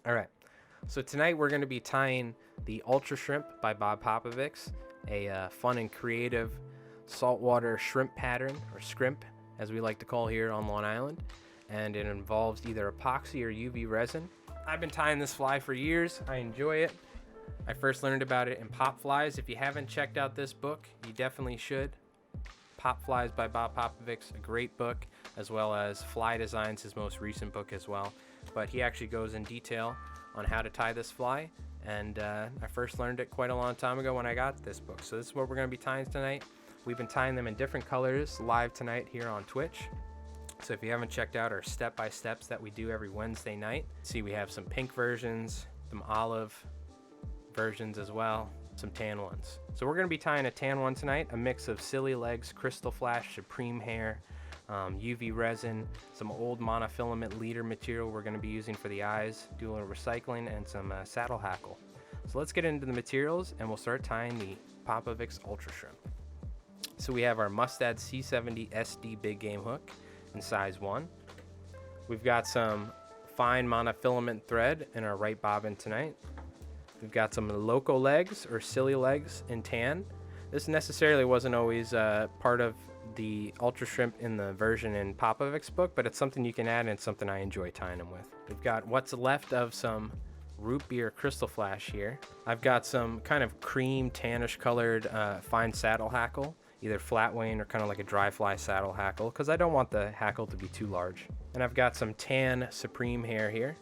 All right, so tonight we're going to be tying the Ultra Shrimp by Bob Popovic, a fun and creative saltwater shrimp pattern, or scrimp as we like to call here on Long Island, and it involves either epoxy or UV resin. I've been tying this fly for years. I enjoy it. I first learned about it in Pop Flies. If you haven't checked out this book, you definitely should. Pop Flies by Bob Popovic, a great book, as well as Fly Designs, his most recent book as well. But he actually goes in detail on how to tie this fly, and I first learned it quite a long time ago when I got this book. So this is what we're going to be tying tonight. We've been tying them in different colors live tonight here on Twitch. So if you haven't checked out our step-by-steps that we do every Wednesday night, see we have some pink versions, some olive versions as well, some tan ones. So we're going to be tying a tan one tonight, a mix of Sili Legs, Krystal Flash, Supreme Hair, UV resin, some old monofilament leader material we're going to be using for the eyes, do a little recycling, and some saddle hackle. So let's get into the materials and we'll start tying the Popovic Ultra Shrimp. So we have our Mustad C70 SD Big Game hook in size 1. We've got some fine monofilament thread in our right bobbin tonight. We've got some Loco Legs or Sili Legs in tan. This necessarily wasn't always part of the Ultra Shrimp in the version in Popovic's book, but it's something you can add and something I enjoy tying them with. We've got what's left of some root beer Krystal Flash here. I've got some kind of cream tannish colored fine saddle hackle, either flat wane or kind of like a dry fly saddle hackle, because I don't want the hackle to be too large. And I've got some tan Supreme Hair here.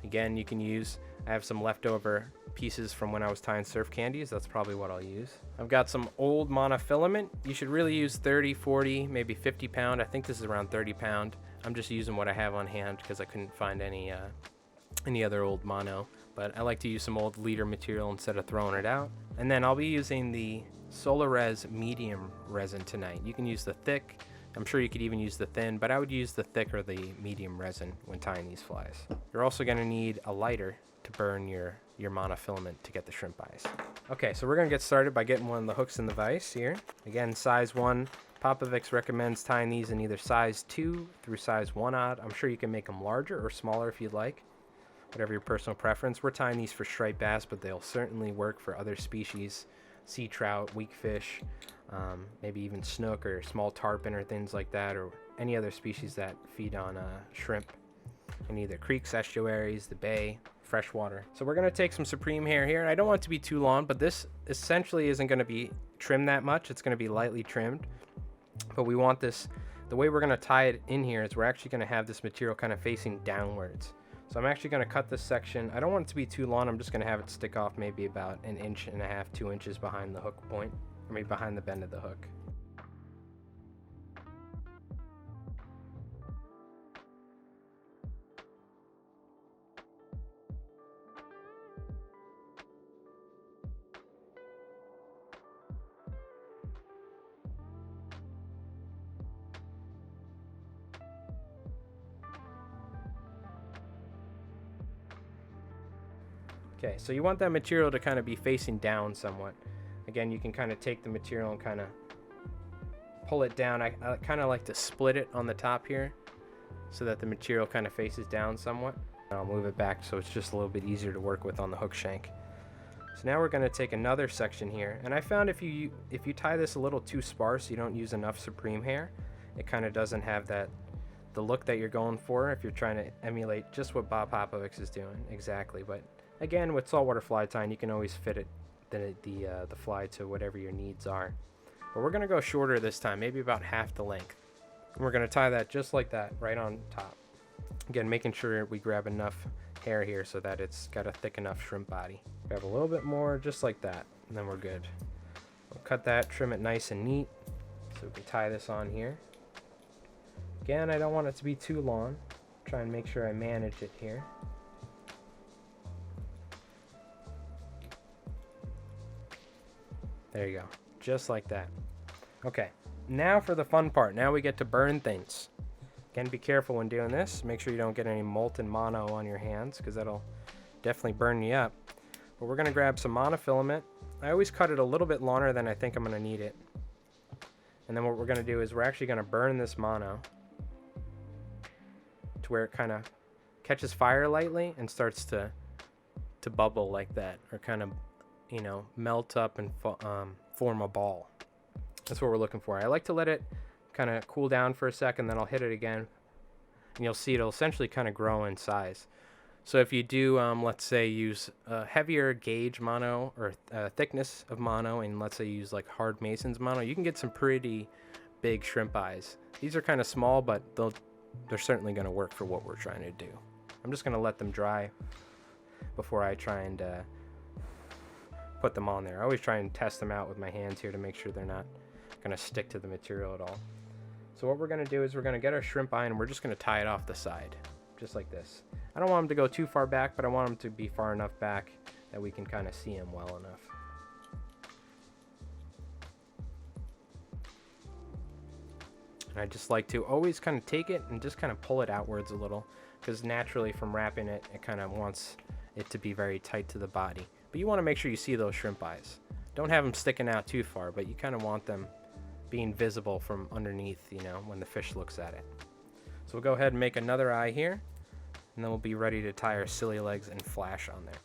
Again, you can use, I have some leftover pieces from when I was tying surf candies. That's probably what I'll use. I've got some old monofilament. You should really use 30, 40, maybe 50 pound. I think this is around 30 pound. I'm just using what I have on hand because I couldn't find any other old mono. But I like to use some old leader material instead of throwing it out. And then I'll be using the Solarez medium resin tonight. You can use the thick. I'm sure you could even use the thin, but I would use the thick or the medium resin when tying these flies. You're also going to need a lighter to burn your monofilament to get the shrimp eyes. Okay, so we're going to get started by getting one of the hooks in the vise here. Again, size 1. Popovic recommends tying these in either size 2 through size 1 odd. I'm sure you can make them larger or smaller if you'd like, whatever your personal preference. We're tying these for striped bass, but they'll certainly work for other species, sea trout, weak fish, maybe even snook or small tarpon or things like that, or any other species that feed on shrimp in either creeks, estuaries, the bay, freshwater. So we're going to take some Supreme Hair here, and I don't want it to be too long, but this essentially isn't going to be trimmed that much. It's going to be lightly trimmed, but we want this, the way we're going to tie it in here is we're actually going to have this material kind of facing downwards. So I'm actually going to cut this section. I don't want it to be too long. I'm just going to have it stick off maybe about 1.5 inches, 2 inches behind the hook point, or maybe behind the bend of the hook. Okay, so you want that material to kind of be facing down somewhat. Again, you can kind of take the material and kind of pull it down. I kind of like to split it on the top here so that the material kind of faces down somewhat. And I'll move it back so it's just a little bit easier to work with on the hook shank. So now we're going to take another section here. And I found if you tie this a little too sparse, you don't use enough Supreme Hair, it kind of doesn't have the look that you're going for if you're trying to emulate just what Bob Popovic is doing. Exactly, but again, with saltwater fly tying, you can always fit it the fly to whatever your needs are. But we're going to go shorter this time, maybe about half the length. And we're going to tie that just like that, right on top. Again, making sure we grab enough hair here so that it's got a thick enough shrimp body. Grab a little bit more, just like that, and then we're good. We'll cut that, trim it nice and neat, so we can tie this on here. Again, I don't want it to be too long. Try and make sure I manage it here. There you go, just like that. Okay, now for the fun part. Now we get to burn things. Again, be careful when doing this. Make sure you don't get any molten mono on your hands because that'll definitely burn you up. But we're gonna grab some monofilament. I always cut it a little bit longer than I think I'm gonna need it. And then what we're gonna do is we're actually gonna burn this mono to where it kind of catches fire lightly and starts to to bubble like that, or kind of, melt up and form a ball. That's what we're looking for. I like to let it kind of cool down for a second, then I'll hit it again, and you'll see it'll essentially kind of grow in size. So if you do, let's say, use a heavier gauge mono, or thickness of mono, and let's say use like hard Mason's mono, you can get some pretty big shrimp eyes. These are kind of small, but they're certainly going to work for what we're trying to do. I'm just going to let them dry before I try and put them on there. I always try and test them out with my hands here to make sure they're not going to stick to the material at all. So what we're going to do is we're going to get our shrimp eye, and we're just going to tie it off the side, just like this. I don't want them to go too far back, but I want them to be far enough back that we can kind of see them well enough. And I just like to always kind of take it and just kind of pull it outwards a little, because naturally from wrapping it, it kind of wants it to be very tight to the body. But you want to make sure you see those shrimp eyes. Don't have them sticking out too far, but you kind of want them being visible from underneath, when the fish looks at it. So we'll go ahead and make another eye here, and then we'll be ready to tie our Sili Legs and Flash on there.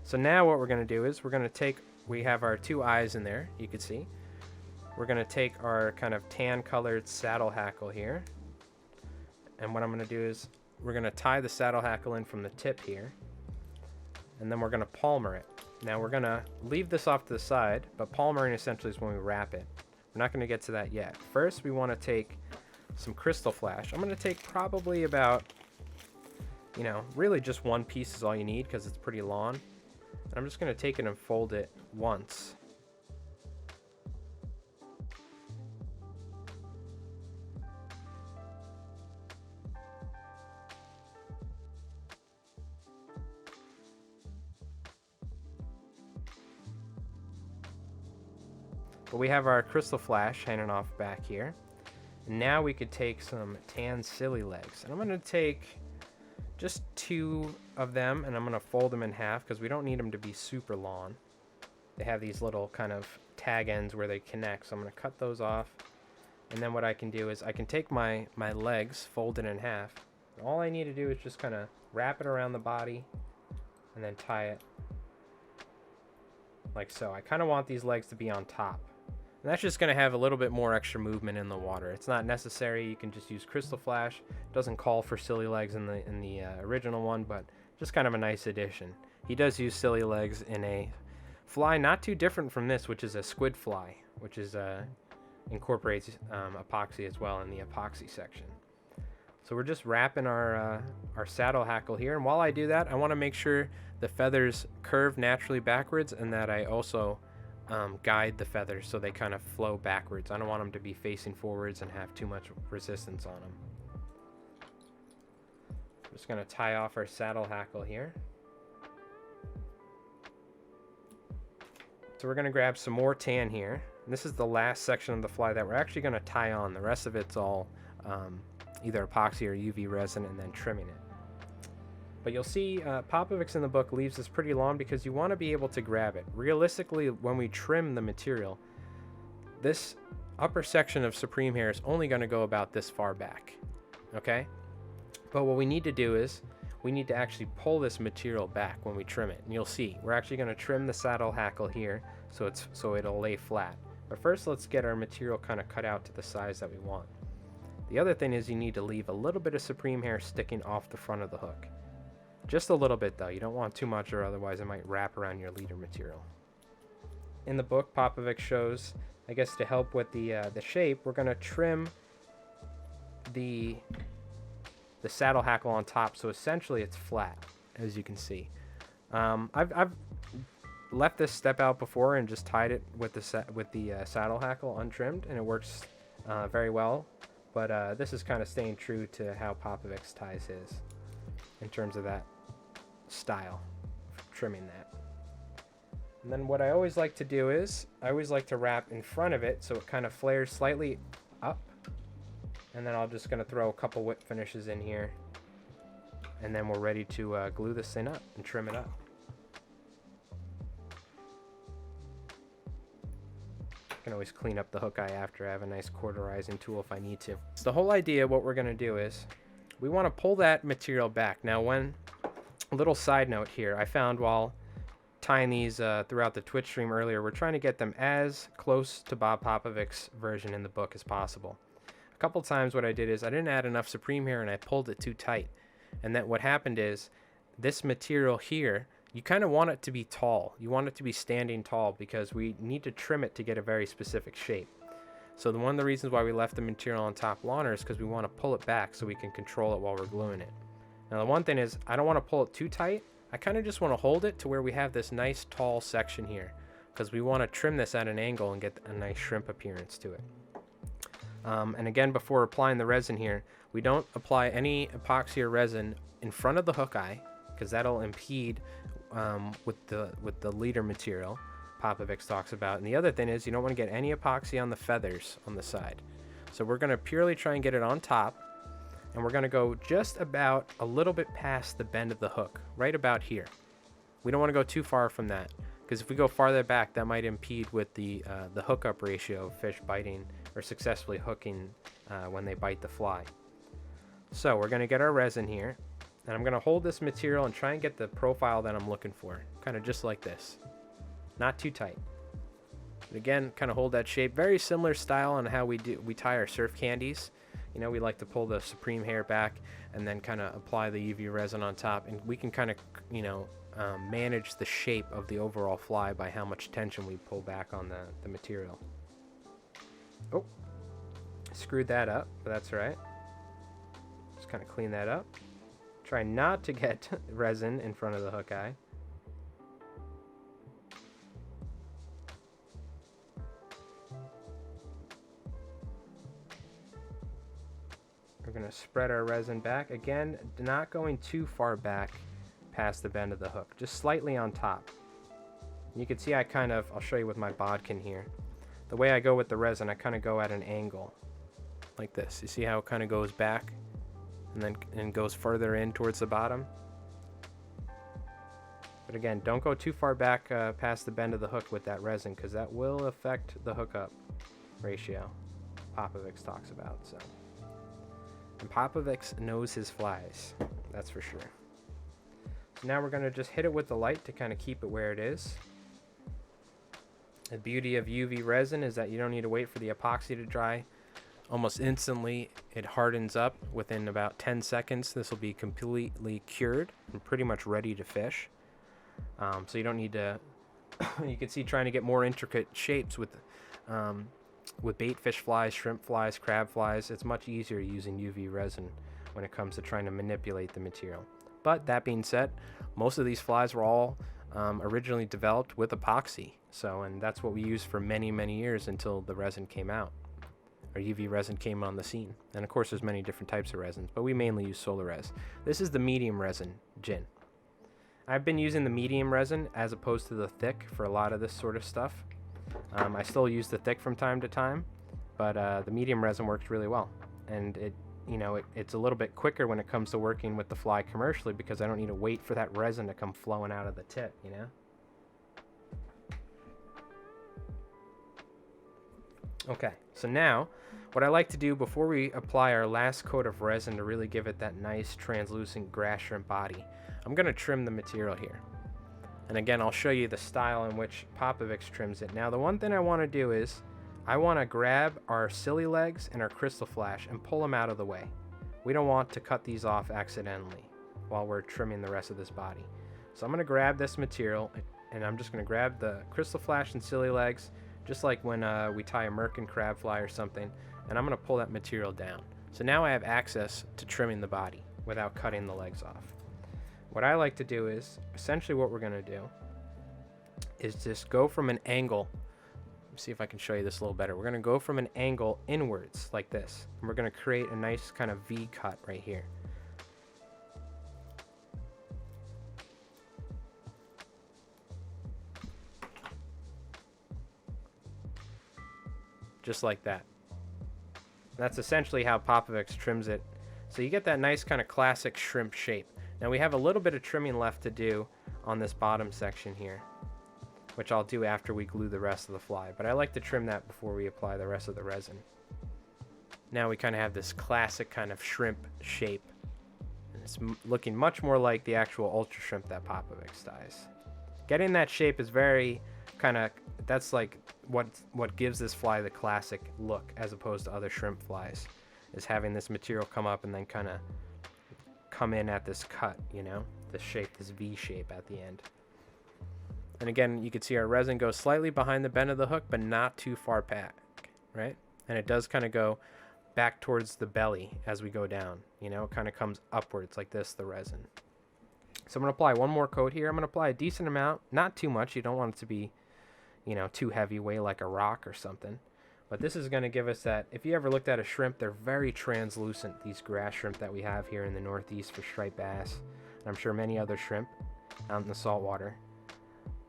So now what we're going to do is we're going to take, we have our two eyes in there, you can see. We're going to take our kind of tan colored saddle hackle here. And what I'm going to do is we're going to tie the saddle hackle in from the tip here. And then we're going to palmer it. Now we're going to leave this off to the side, but palmering essentially is when we wrap it. We're not going to get to that yet. First, we want to take some Krystal Flash. I'm going to take probably about, really just one piece is all you need because it's pretty long. I'm just going to take it and fold it once. But we have our Krystal Flash hanging off back here. And now we could take some tan Sili Legs. And I'm going to take just 2 of them, and I'm going to fold them in half because we don't need them to be super long. They have these little kind of tag ends where they connect, so I'm going to cut those off. And then what I can do is I can take my legs, fold it in half. And all I need to do is just kind of wrap it around the body and then tie it like so. I kind of want these legs to be on top. And that's just going to have a little bit more extra movement in the water. It's not necessary. You can just use Krystal Flash. It doesn't call for Sili Legs in the original one, but just kind of a nice addition. He does use Sili Legs in a fly not too different from this, which is a squid fly, which is incorporates epoxy as well in the epoxy section. So we're just wrapping our saddle hackle here, and while I do that, I want to make sure the feathers curve naturally backwards, and that I also guide the feathers so they kind of flow backwards. I don't want them to be facing forwards and have too much resistance on them. I'm just going to tie off our saddle hackle here. So we're going to grab some more tan here. And this is the last section of the fly that we're actually going to tie on. The rest of it's all either epoxy or UV resin, and then trimming it. But you'll see Popovic in the book leaves this pretty long because you want to be able to grab it. Realistically, when we trim the material, this upper section of Supreme hair is only going to go about this far back. Okay? But what we need to do is we need to actually pull this material back when we trim it. And you'll see, we're actually going to trim the saddle hackle here so it'll lay flat. But first, let's get our material kind of cut out to the size that we want. The other thing is you need to leave a little bit of Supreme hair sticking off the front of the hook. Just a little bit though, you don't want too much or otherwise it might wrap around your leader material. In the book, Popovic shows, I guess to help with the shape, we're going to trim the saddle hackle on top, so essentially it's flat, as you can see. I've left this step out before and just tied it with the saddle hackle untrimmed, and it works very well. But this is kind of staying true to how Popovic ties his in terms of that style, trimming that. And then what I always like to do is I always like to wrap in front of it so it kind of flares slightly up, and then I'm just going to throw a couple whip finishes in here and then we're ready to glue this thing up and trim it up. I can always clean up the hook eye after. I have a nice cauterizing tool if I need to. So the whole idea, what we're going to do is we want to pull that material back. Now, a little side note here, I found while tying these throughout the Twitch stream earlier, we're trying to get them as close to Bob Popovic's version in the book as possible. A couple times what I did is I didn't add enough Supreme here and I pulled it too tight. And then what happened is this material here, you kind of want it to be tall. You want it to be standing tall because we need to trim it to get a very specific shape. So one of the reasons why we left the material on top longer is because we want to pull it back so we can control it while we're gluing it. Now the one thing is I don't want to pull it too tight. I kind of just want to hold it to where we have this nice tall section here because we want to trim this at an angle and get a nice shrimp appearance to it. And again, before applying the resin here, we don't apply any epoxy or resin in front of the hook eye because that'll impede with the leader material Popovic talks about. And the other thing is you don't want to get any epoxy on the feathers on the side. So we're going to purely try and get it on top, and we're going to go just about a little bit past the bend of the hook, right about here. We don't want to go too far from that because if we go farther back, that might impede with the hookup ratio of fish biting or successfully hooking when they bite the fly. So we're going to get our resin here, and I'm going to hold this material and try and get the profile that I'm looking for, kind of just like this. Not too tight. But again, kind of hold that shape. Very similar style on how we tie our surf candies. You know, we like to pull the Supreme hair back and then kind of apply the UV resin on top, and we can kind of, you know, manage the shape of the overall fly by how much tension we pull back on the material. Oh, screwed that up, but that's all right. Just kind of clean that up. Try not to get resin in front of the hook eye. We're going to spread our resin back. Again, not going too far back past the bend of the hook, just slightly on top. You can see I'll show you with my bodkin here. The way I go with the resin, I kind of go at an angle like this. You see how it kind of goes back and then goes further in towards the bottom? But again, don't go too far back past the bend of the hook with that resin because that will affect the hookup ratio Popovic talks about. So. And Popovic knows his flies, that's for sure. So now we're going to just hit it with the light to kind of keep it where it is. The beauty of UV resin is that you don't need to wait for the epoxy to dry. Almost instantly, it hardens up within about 10 seconds. This will be completely cured and pretty much ready to fish. So you don't need to, you can see trying to get more intricate shapes with bait fish flies, shrimp flies, crab flies, it's much easier using UV resin when it comes to trying to manipulate the material. But that being said, most of these flies were all originally developed with epoxy. And that's what we used for many, many years until the resin came out, or UV resin came on the scene. And of course, there's many different types of resins, but we mainly use Solarez. This is the medium resin gin. I've been using the medium resin as opposed to the thick for a lot of this sort of stuff. I still use the thick from time to time, but the medium resin works really well, and it's a little bit quicker when it comes to working with the fly commercially because I don't need to wait for that resin to come flowing out of the tip, you know. Okay, so now what I like to do before we apply our last coat of resin to really give it that nice translucent grass shrimp body, I'm going to trim the material here. And again, I'll show you the style in which Popovic trims it. Now, the one thing I want to do is I want to grab our Sili Legs and our Krystal Flash and pull them out of the way. We don't want to cut these off accidentally while we're trimming the rest of this body. So I'm going to grab this material, and I'm just going to grab the Krystal Flash and Sili Legs, just like when we tie a merkin crab fly or something, and I'm going to pull that material down. So now I have access to trimming the body without cutting the legs off. What I like to do is, essentially what we're going to do is just go from an angle. Let me see if I can show you this a little better. We're going to go from an angle inwards like this. And we're going to create a nice kind of V cut right here. Just like that. That's essentially how Popovic trims it. So you get that nice kind of classic shrimp shape. Now we have a little bit of trimming left to do on this bottom section here, which I'll do after we glue the rest of the fly, but I like to trim that before we apply the rest of the resin. Now we kind of have this classic kind of shrimp shape, and it's looking much more like the actual ultra shrimp that Popovic dyes. Getting that shape is very kind of, that's like what gives this fly the classic look as opposed to other shrimp flies, is having this material come up and then kind of come in at this cut, you know, this shape, this V shape at the end. And again, you can see our resin goes slightly behind the bend of the hook, but not too far back, right? And it does kind of go back towards the belly as we go down, you know, it kind of comes upwards like this, the resin. So I'm going to apply one more coat here. I'm going to apply a decent amount, not too much. You don't want it to be, you know, too heavy, weigh like a rock or something. But this is going to give us that, if you ever looked at a shrimp, they're very translucent, these grass shrimp that we have here in the Northeast for striped bass. And I'm sure many other shrimp out in the saltwater.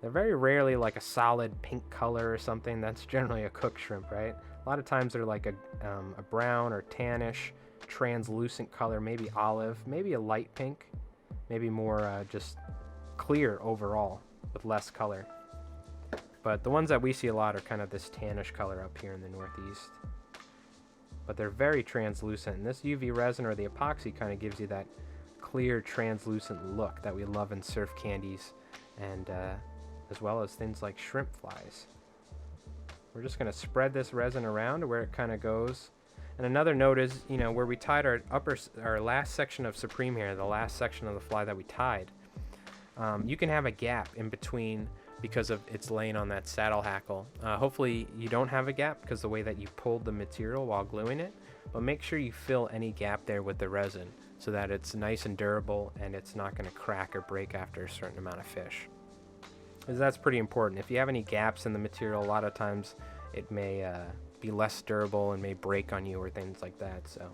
They're very rarely like a solid pink color or something. That's generally a cooked shrimp, right? A lot of times they're like a brown or tannish, translucent color, maybe olive, maybe a light pink, maybe more just clear overall with less color. But the ones that we see a lot are kind of this tannish color up here in the Northeast. But they're very translucent. And this UV resin or the epoxy kind of gives you that clear, translucent look that we love in surf candies, and as well as things like shrimp flies. We're just going to spread this resin around to where it kind of goes. And another note is, you know, where we tied our last section of Supreme here, the last section of the fly that we tied, you can have a gap in between because of it's laying on that saddle hackle. Hopefully you don't have a gap because the way that you pulled the material while gluing it, but make sure you fill any gap there with the resin so that it's nice and durable and it's not going to crack or break after a certain amount of fish. Because that's pretty important. If you have any gaps in the material, a lot of times it may be less durable and may break on you or things like that. So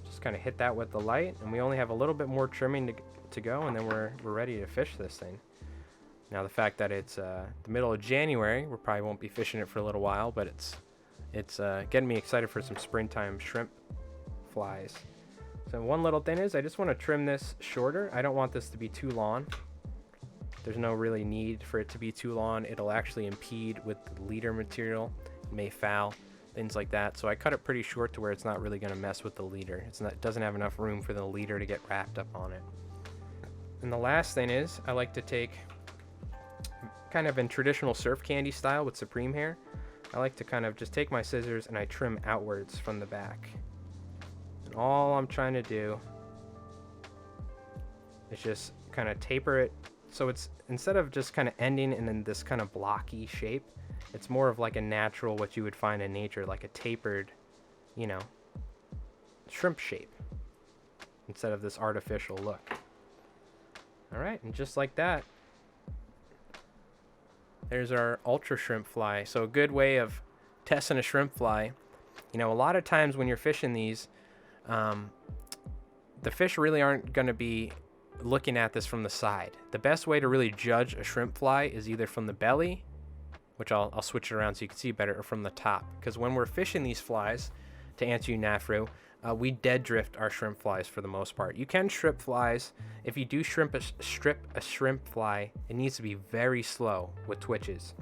just kind of hit that with the light, and we only have a little bit more trimming to go, and then we're ready to fish this thing. Now the fact that it's the middle of January, we probably won't be fishing it for a little while, but it's getting me excited for some springtime shrimp flies. So one little thing is I just want to trim this shorter. I don't want this to be too long. There's no really need for it to be too long. It'll actually impede with the leader material. It may foul, things like that. So I cut it pretty short to where it's not really going to mess with the leader. It doesn't have enough room for the leader to get wrapped up on it. And the last thing is I like to take, kind of in traditional surf candy style with Supreme hair, I like to kind of just take my scissors and I trim outwards from the back. And all I'm trying to do is just kind of taper it. So it's, instead of just kind of ending in this kind of blocky shape, it's more of like a natural, what you would find in nature, like a tapered, you know, shrimp shape instead of this artificial look. All right, and just like that, there's our ultra shrimp fly. So a good way of testing a shrimp fly, you know, a lot of times when you're fishing these, the fish really aren't going to be looking at this from the side. The best way to really judge a shrimp fly is either from the belly, which I'll switch it around so you can see better, or from the top. Because when we're fishing these flies, to answer you, Nafru, we dead drift our shrimp flies for the most part. You can strip flies. If you do strip a shrimp fly, it needs to be very slow with twitches.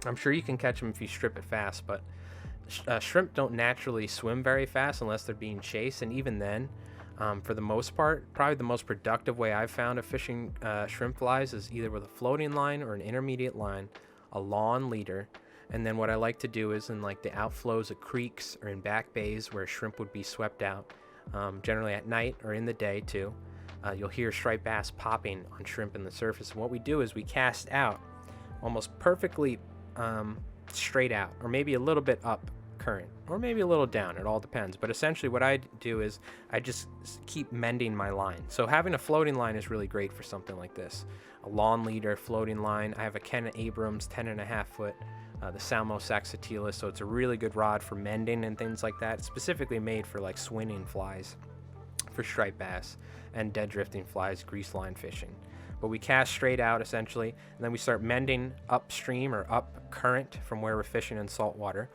I'm sure you can catch them if you strip it fast, but shrimp don't naturally swim very fast unless they're being chased, and even then, for the most part, probably the most productive way I've found of fishing shrimp flies is either with a floating line or an intermediate line, a lawn leader, and then what I like to do is in like the outflows of creeks or in back bays where shrimp would be swept out, generally at night or in the day too, you'll hear striped bass popping on shrimp in the surface. And what we do is we cast out almost perfectly straight out, or maybe a little bit up current, or maybe a little down, it all depends. But essentially what I do is I just keep mending my line. So having a floating line is really great for something like this, a lawn leader floating line. I have a Ken Abrams 10.5 foot, the Salmo saxatilis, so it's a really good rod for mending and things like that. It's specifically made for like swinging flies for striped bass and dead drifting flies, grease line fishing. But we cast straight out essentially, and then we start mending upstream or up current from where we're fishing in saltwater.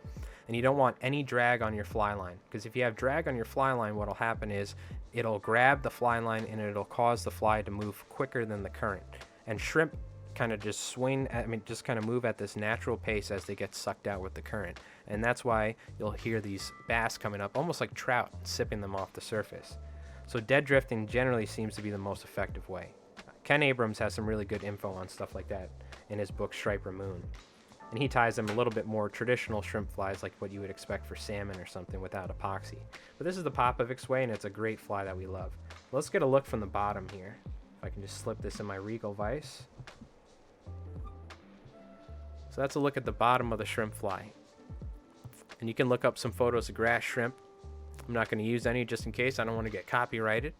And you don't want any drag on your fly line, because if you have drag on your fly line, what'll happen is it'll grab the fly line and it'll cause the fly to move quicker than the current. And shrimp kind of just just kind of move at this natural pace as they get sucked out with the current. And that's why you'll hear these bass coming up almost like trout, sipping them off the surface. So dead drifting generally seems to be the most effective way. Ken Abrams has some really good info on stuff like that in his book Striper Moon. And he ties them a little bit more traditional shrimp flies like what you would expect for salmon or something without epoxy. But this is the Popovic's way, and it's a great fly that we love. Let's get a look from the bottom here. If I can just slip this in my Regal vise. So that's a look at the bottom of the shrimp fly. And you can look up some photos of grass shrimp. I'm not going to use any just in case. I don't want to get copyrighted.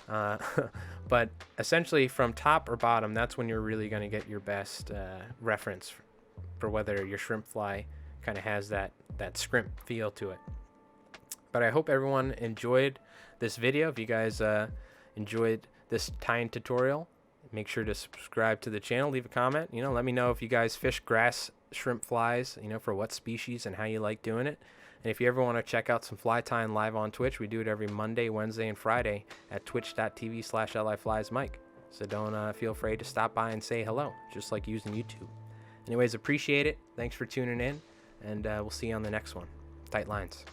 But essentially from top or bottom, that's when you're really going to get your best reference for whether your shrimp fly kind of has that scrimp feel to it. But I hope everyone enjoyed this video. If you guys enjoyed this tying tutorial, make sure to subscribe to the channel, leave a comment, let me know if you guys fish grass shrimp flies, for what species and how you like doing it. And if you ever want to check out some fly tying live on Twitch, we do it every Monday, Wednesday, and Friday at twitch.tv/LIFliesMike. So don't feel afraid to stop by and say hello, just like using YouTube. Anyways, appreciate it. Thanks for tuning in, and we'll see you on the next one. Tight lines.